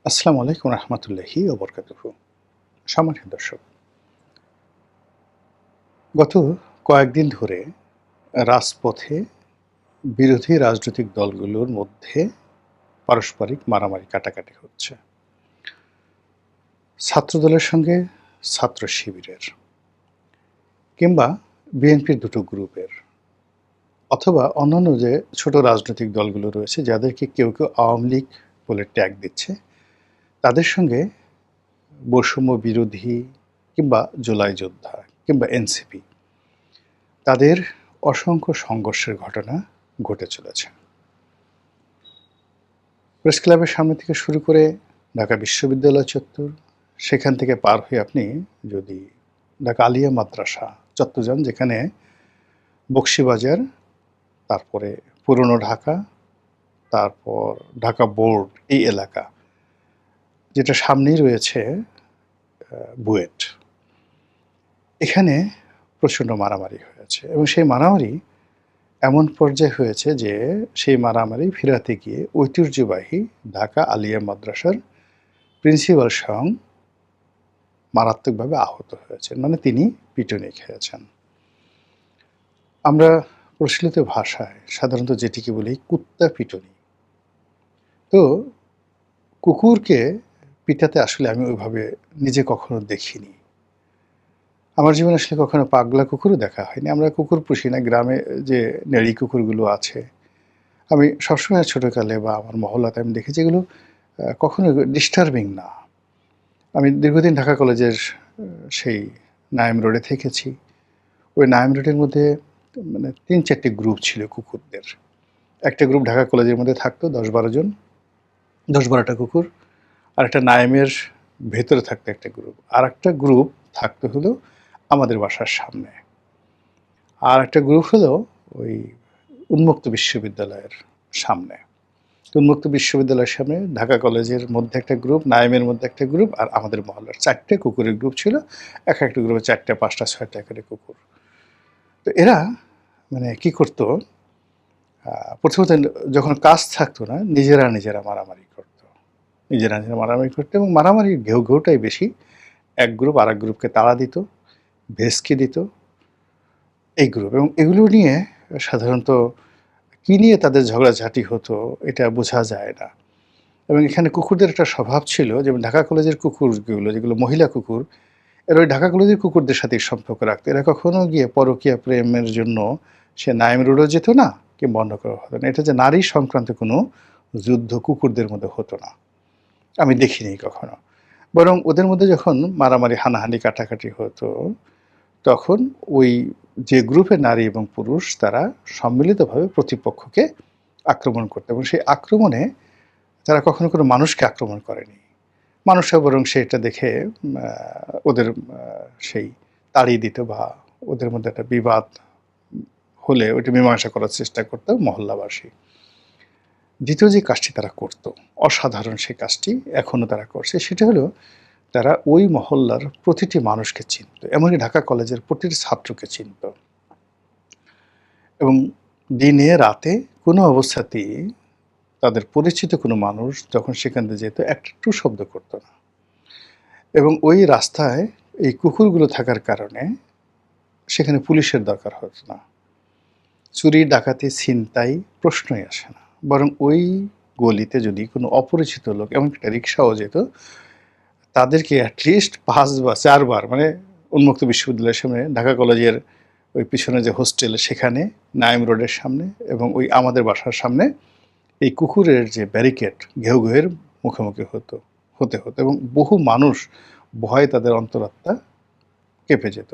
আসসালামু আলাইকুম রহমতুল্লাহি ওয়া বারাকাতুহু। সম্মানিত দর্শক, গত কয়েকদিন ধরে রাজপথে বিরোধী রাজনৈতিক দলগুলোর মধ্যে পারস্পরিক মারামারি কাটাকাটি হচ্ছে। ছাত্রদলের সঙ্গে ছাত্র শিবিরের, কিংবা বিএনপির দুটো গ্রুপের, অথবা অন্যান্য যে ছোট রাজনৈতিক দলগুলো রয়েছে যাদেরকে কেউ আওয়ামী লীগ বলে ট্যাগ দিচ্ছে, তাদের সঙ্গে বৈষম্য বিরোধী কিংবা জুলাই যোদ্ধা কিংবা এনসিপি, তাদের অসংখ্য সংঘর্ষের ঘটনা ঘটে চলেছে। প্রেস ক্লাবের সামনে থেকে শুরু করে ঢাকা বিশ্ববিদ্যালয় চত্বর, সেখান থেকে পার হয়ে আপনি যদি ঢাকা আলিয়া মাদ্রাসা চত্বর যান, যেখানে বকশীবাজার, তারপরে পুরনো ঢাকা, তারপর ঢাকা বোর্ড, এই এলাকা যেটা সামনেই রয়েছে বুয়েট, এখানে প্রচণ্ড মারামারি হয়েছে। এবং সেই মারামারি এমন পর্যায়ে হয়েছে যে সেই মারামারি ফিরাতে গিয়ে ঐতিহ্যবাহী ঢাকা আলিয়া মাদ্রাসার প্রিন্সিপাল স্বয়ং মারাত্মকভাবে আহত হয়েছেন, মানে তিনি পিটুনি খেয়েছেন। আমরা প্রচলিত ভাষায় সাধারণত যেটিকে বলি কুত্তা পিটুনি। তো কুকুরকে পিটাতে আসলে আমি ওইভাবে নিজে কখনো দেখিনি। আমার জীবনে আসলে কখনো পাগলা কুকুরও দেখা হয়নি। আমরা কুকুর পুষি না, গ্রামে যে নেড়ি কুকুরগুলো আছে, আমি সবসময় ছোটোকালে বা আমার মহল্লাতে আমি দেখেছি এগুলো কখনো ডিস্টার্বিং না। আমি দীর্ঘদিন ঢাকা কলেজের সেই নাইম রোডে থেকেছি। ওই নাইম রোডের মধ্যে মানে ৩-৪টি গ্রুপ ছিল কুকুরদের। একটা গ্রুপ ঢাকা কলেজের মধ্যে থাকতো ১০-১২ জন, ১০-১২টা কুকুর। আরেকটা নাইমের ভেতরে থাকতো একটা গ্রুপ। আরেকটা গ্রুপ থাকতো হলো আমাদের বাসার সামনে। আর একটা গ্রুপ হলো ওই উন্মুক্ত বিশ্ববিদ্যালয়ের সামনে। উন্মুক্ত বিশ্ববিদ্যালয়ের সামনে ঢাকা কলেজের মধ্যে একটা গ্রুপ, নাইমের মধ্যে একটা গ্রুপ, আর আমাদের মহল্লার ৪টে কুকুরের গ্রুপ ছিল। একটা গ্রুপে ৪টা, ৫টা, ৬টা করে কুকুর। তো এরা মানে কি করতো, প্রথমত যখন কাজ থাকতো না, নিজেরা মারামারি করতো। নিজেরা মারামারি করতো এবং মারামারির ঘেউটাই বেশি। এক গ্রুপ আরেক গ্রুপকে তাড়া দিত, ভেস্কি দিত, এই গ্রুপ। এবং এগুলো নিয়ে সাধারণত কী নিয়ে তাদের ঝগড়াঝাটি হতো এটা বোঝা যায় না। এবং এখানে কুকুরদের একটা স্বভাব ছিল, যেমন ঢাকা কলেজের কুকুরগুলো যেগুলো মহিলা কুকুর, এরা ওই ঢাকা কলেজের কুকুরদের সাথেই সম্পর্ক রাখতো। এরা কখনো গিয়ে পরকীয়া প্রেমের জন্য সে নাইম রোডও যেত না, কিংবা অন্য করা হতো না। এটা যে নারী সংক্রান্ত কোনো যুদ্ধ কুকুরদের মধ্যে হতো না, আমি দেখিনি কখনো। বরং ওদের মধ্যে যখন মারামারি হানাহানি কাটাকাটি হতো, তখন ওই যে গ্রুপের নারী এবং পুরুষ তারা সম্মিলিতভাবে প্রতিপক্ষকে আক্রমণ করতো। এবং সেই আক্রমণে তারা কখনো কোনো মানুষকে আক্রমণ করেনি। মানুষরা বরং সেটা দেখে ওদের সেই তাড়িয়ে দিত, বা ওদের মধ্যে একটা বিবাদ হলে ওইটা মীমাংসা করার চেষ্টা করত মহল্লাবাসী। দ্বিতীয় যে কাজটি তারা করত, অসাধারণ সেই কাজটি এখনও তারা করছে, সেটা হলো তারা ওই মহল্লার প্রতিটি মানুষকে চিনত, এমনকি ঢাকা কলেজের প্রতিটি ছাত্রকে চিনত। এবং দিনে রাতে কোনো অবস্থাতেই তাদের পরিচিত কোনো মানুষ যখন সেখান দিয়ে যেত, একটু শব্দ করতো না। এবং ওই রাস্তায় এই কুকুরগুলো থাকার কারণে সেখানে পুলিশের দরকার হতো না। চুরি, ডাকাতি, ছিনতাই প্রশ্নই আসে না। বরং ওই গলিতে যদি কোনো অপরিচিত লোক, এমনকি একটা রিক্সাও যেত, তাদেরকে অ্যাটলিস্ট ৫ বা ৪ বার, মানে উন্মুক্ত বিশ্ববিদ্যালয়ের সামনে ঢাকা কলেজের ওই পিছনে যে হোস্টেল, সেখানে নাইম রোডের সামনে এবং ওই আমাদের বাসার সামনে এই কুকুরের যে ব্যারিকেড, ঘেউঘেউয়ের মুখোমুখি হতে হতো। এবং বহু মানুষ ভয়ে তাদের অন্তরাত্মা কেঁপে যেত।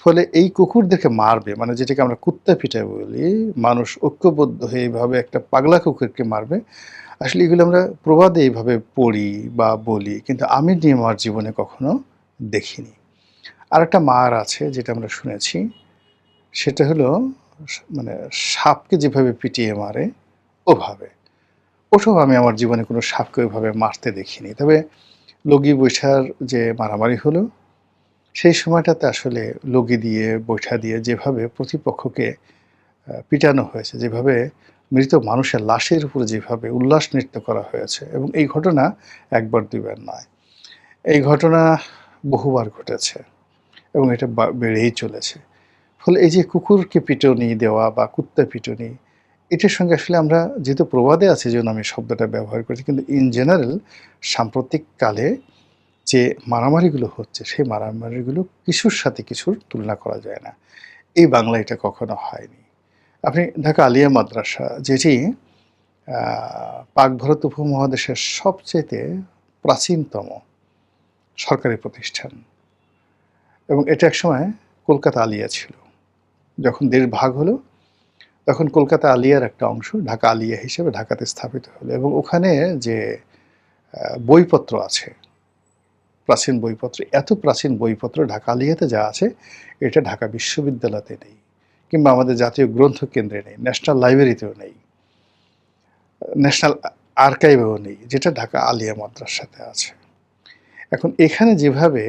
ফলে এই কুকুরদেরকে মারবে, মানে যেটাকে আমরা কুত্তা পিটা বলি, মানুষ ঐক্যবদ্ধ হয়ে এইভাবে একটা পাগলা কুকুরকে মারবে, আসলে এগুলো আমরা প্রবাদে এইভাবে পড়ি বা বলি, কিন্তু আমি আমার জীবনে কখনো দেখিনি। আর একটা মার আছে যেটা আমরা শুনেছি, সেটা হলো মানে সাপকে যেভাবে পিটিয়ে মারে ওভাবে। ওটাও আমি আমার জীবনে কোনো সাপকে ওইভাবে মারতে দেখিনি। তবে লগি বৈঠার যে মারামারি হলো, সেই সময়টাতে আসলে লগি দিয়ে, বৈঠা দিয়ে যেভাবে প্রতিপক্ষকে পিটানো হয়েছে, যেভাবে মৃত মানুষের লাশের উপরে যেভাবে উল্লাস নৃত্য করা হয়েছে, এবং এই ঘটনা একবার দুইবার নয়, এই ঘটনা বহুবার ঘটেছে এবং এটা বেড়েই চলেছে। ফলে এই যে কুকুরকে পিটুনি দেওয়া বা কুত্তা পিটুনি, এটার সঙ্গে আসলে আমরা যেহেতু প্রবাদে আছে যেজন্য আমি শব্দটা ব্যবহার করেছি, কিন্তু ইন জেনারেল সাম্প্রতিক কালে যে মারামারিগুলো হচ্ছে সেই মারামারিগুলো কিছুর সাথে কিছুর তুলনা করা যায় না। এই বাংলায় এটা কখনো হয়নি। আপনি ঢাকা আলিয়া মাদ্রাসা, যেটি পাক ভারত উপমহাদেশের সবচাইতে প্রাচীনতম সরকারি প্রতিষ্ঠান, এবং এটা একসময় কলকাতা আলিয়া ছিল। যখন দেশ ভাগ হলো তখন কলকাতা আলিয়ার একটা অংশ ঢাকা আলিয়া হিসেবে ঢাকাতে স্থাপিত হলো, এবং ওখানে যে বইপত্র আছে, প্রাচীন বইপত্র, এত প্রাচীন বইপত্র ঢাকা আলিয়াতে যা আছে এটা ঢাকা বিশ্ববিদ্যালয়তে নেই, কিংবা আমাদের জাতীয় গ্রন্থ কেন্দ্রে নেই, ন্যাশনাল লাইব্রেরিতেও নেই, ন্যাশনাল আর্কাইভেও নেই, যেটা ঢাকা আলিয়া মাদ্রাসাতে আছে। এখন এখানে যেভাবে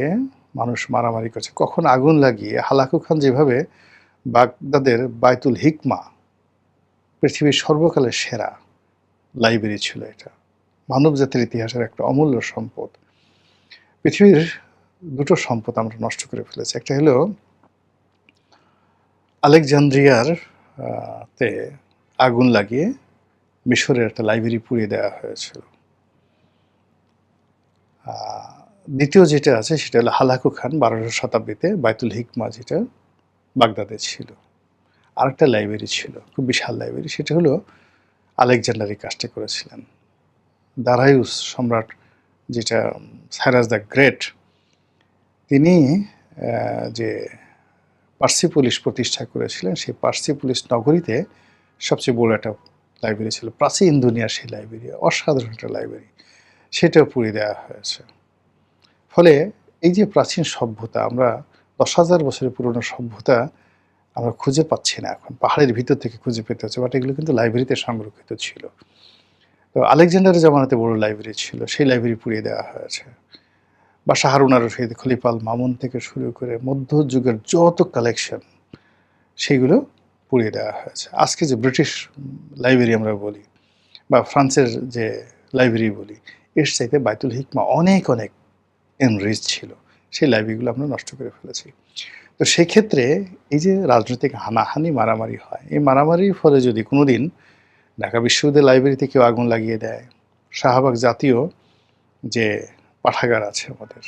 মানুষ মারামারি করছে, কখন আগুন লাগিয়ে, হালাকু খান যেভাবে বাগদাদের বায়তুল হিকমা, পৃথিবীর সর্বকালের সেরা লাইব্রেরি ছিল, এটা মানব জাতির ইতিহাসের একটা অমূল্য সম্পদ। পৃথিবীর দুটো সম্পদ আমরা নষ্ট করে ফেলেছি। একটা হলো আলেকজান্দ্রিয়ার তে আগুন লাগিয়ে মিশরের একটা লাইব্রেরি পুড়িয়ে দেওয়া হয়েছিল। দ্বিতীয় যেটা আছে সেটা হলো হালাকু খান 12শো শতাব্দীতে বায়তুল হিকমা, যেটা বাগদাদে ছিল। আরেকটা লাইব্রেরি ছিল, খুব বিশাল লাইব্রেরি, সেটা হলো আলেকজান্ডার এই কাজটা করেছিলেন। দারায়ুস সম্রাট, যেটা সাইরাস দ্য গ্রেট, তিনি যে পার্সিপোলিস প্রতিষ্ঠা করেছিলেন, সেই পার্সিপোলিস নগরীতে সবচেয়ে বড় একটা লাইব্রেরি ছিল, প্রাচীন দুনিয়ার সেই লাইব্রেরি, অসাধারণ একটা লাইব্রেরি, সেটাও পুড়িয়ে দেওয়া হয়েছে। ফলে এই যে প্রাচীন সভ্যতা, আমরা 10,000 বছরের পুরনো সভ্যতা আমরা খুঁজে পাচ্ছি না, এখন পাহাড়ের ভিতর থেকে খুঁজে পেতে হচ্ছে, বাট এগুলো কিন্তু লাইব্রেরিতে সংরক্ষিত ছিল। তো আলেকজান্ডারের জামানাতে বড় লাইব্রেরি ছিল, সেই লাইব্রেরি পুড়িয়ে দেওয়া হয়েছে। বা হারুন আর রশিদ, খলিফা আল মামুন থেকে শুরু করে মধ্যযুগের যত কালেকশন, সেইগুলো পুড়িয়ে দেওয়া হয়েছে। আজকে যে ব্রিটিশ লাইব্রেরি আমরা বলি, বা ফ্রান্সের যে লাইব্রেরি বলি, এর চাইতে বায়তুল হিকমা অনেক অনেক এনরিচ ছিল, সেই লাইব্রেরিগুলো আমরা নষ্ট করে ফেলেছি। তো সেক্ষেত্রে এই যে রাজনৈতিক হানাহানি, মারামারি হয়, এই মারামারির ফলে যদি কোনো দিন ঢাকা বিশ্ববিদ্যালয় লাইব্রেরিতে কেউ আগুন লাগিয়ে দেয়, শাহবাগ জাতীয় যে পাঠাগার আছে আমাদের,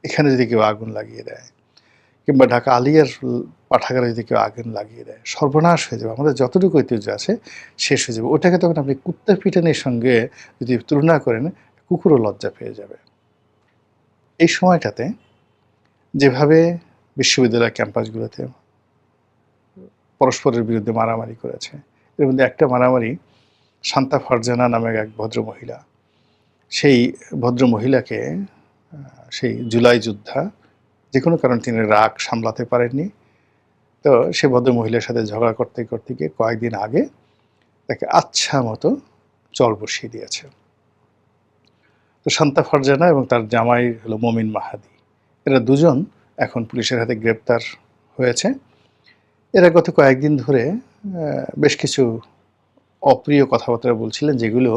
এখানে যদি কেউ আগুন লাগিয়ে দেয়, কিংবা ঢাকা আলিয়ার পাঠাগারে যদি কেউ আগুন লাগিয়ে দেয়, সর্বনাশ হয়ে যাবে, আমাদের যতটুকু ঐতিহ্য আছে শেষ হয়ে যাবে। ওটাকে তখন আপনি কুত্তা পিটানির সঙ্গে যদি তুলনা করেন, কুকুরও লজ্জা পেয়ে যাবে। এই সময়টাতে যেভাবে বিশ্ববিদ্যালয় ক্যাম্পাসগুলোতে পরস্পরের বিরুদ্ধে মারামারি করেছে, এর মধ্যে একটা মারামারি শান্তা ফারজানা নামে এক ভদ্রমহিলা, সেই ভদ্রমহিলাকে সেই জুলাই যোদ্ধা যে কোনো কারণে তিনি রাগ সামলাতে পারেননি, তো সে ভদ্রমহিলার সাথে ঝগড়া করতে করতে গিয়ে কয়েকদিন আগে তাকে আচ্ছা মতো চল বসিয়ে দিয়েছে। তো শান্তা ফারজানা এবং তার জামাই হলো মমিন মাহাদি, এরা দুজন এখন পুলিশের হাতে গ্রেপ্তার হয়েছে। এরা গত কয়েকদিন ধরে বেশ কিছু অপ্রিয় কথাবার্তা বলছিলেন, যেগুলো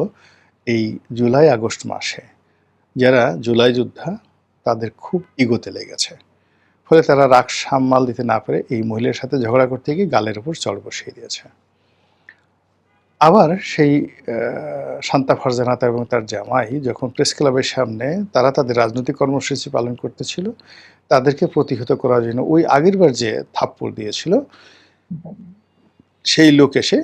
এই জুলাই আগস্ট মাসে যারা জুলাই যোদ্ধা তাদের খুব ইগোতে লেগেছে। ফলে তারা রাগ সামাল দিতে না পেরে এই মহিলার সাথে ঝগড়া করতে গিয়ে গালের উপর চড় বসিয়ে দিয়েছে। আবার সেই শান্তা ফারজানাতা এবং তার জামাই যখন প্রেস ক্লাবের সামনে তারা তাদের রাজনৈতিক কর্মসূচি পালন করতেছিল, তাদেরকে প্রতিহত করার জন্য ওই আগেরবার যে থাপ্পড় দিয়েছিল সেই লোক এসে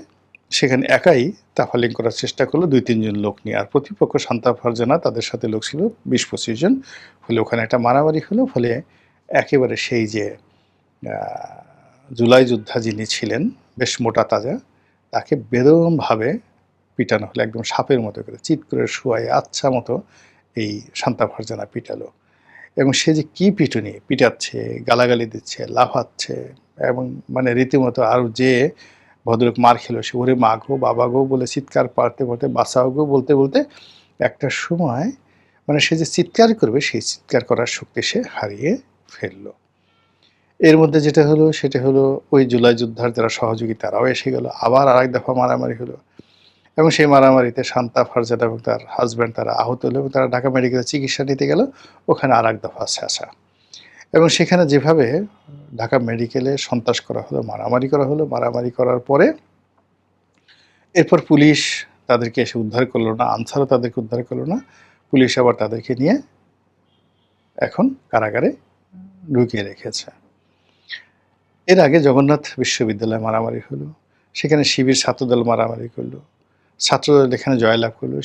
সেখানে একাই তাফালিং করার চেষ্টা করলো 2-3 জন লোক নিয়ে, আর প্রতিপক্ষ শান্তা ফারজানা, তাদের সাথে লোক ছিল 20-25 জন। ফলে ওখানে একটা মারামারি হলো। ফলে একেবারে সেই যে জুলাই যোদ্ধা যিনি ছিলেন বেশ মোটা তাজা, তাকে বেদমভাবে পিটানো হলো, একদম সাপের মতো করে চিৎ করে শুয়াই আচ্ছা মতো এই শান্তা ফারজানা পিটালো। এবং সে যে কী পিটুনি পিটাচ্ছে, গালাগালি দিচ্ছে, লাফাচ্ছে, এবং মানে রীতিমতো আর যে ভদ্রলোক মার খেলো সে ওরে মা গো বাবা গো বলে চিৎকার পারতে পারতে, বাঁচাও গো বলতে বলতে একটা সময় মানে সে যে চিৎকার করবে সেই চিৎকার করার শক্তি সে হারিয়ে ফেললো। এর মধ্যে যেটা হলো সেটা হলো ওই জুলাই যোদ্ধার যারা সহযোগী তারাও এসে গেল, আবার আরেক দফা মারামারি হলো। এবং সেই মারামারিতে শান্তা ফারজানা এবং তার হাসব্যান্ড তারা আহত হলো এবং তারা ঢাকা মেডিকেলে চিকিৎসা নিতে গেল। ওখানে আরেক দফা ছেঁচা। এবং সেখানে যেভাবে ঢাকা মেডিকেলে সন্ত্রাস করা হলো, মারামারি করা হলো, মারামারি করার পরে এরপর পুলিশ তাদেরকে এসে উদ্ধার করলো না, আনসারও তাদেরকে উদ্ধার করলো না। পুলিশ আবার তাদেরকে নিয়ে এখন কারাগারে ঢুকিয়ে রেখেছে। এর আগে জগন্নাথ বিশ্ববিদ্যালয়ে মারামারি হলো। সেখানে শিবির ছাত্রদল মারামারি করলো। ছাত্রদল এখানে জয়লাভ করলো।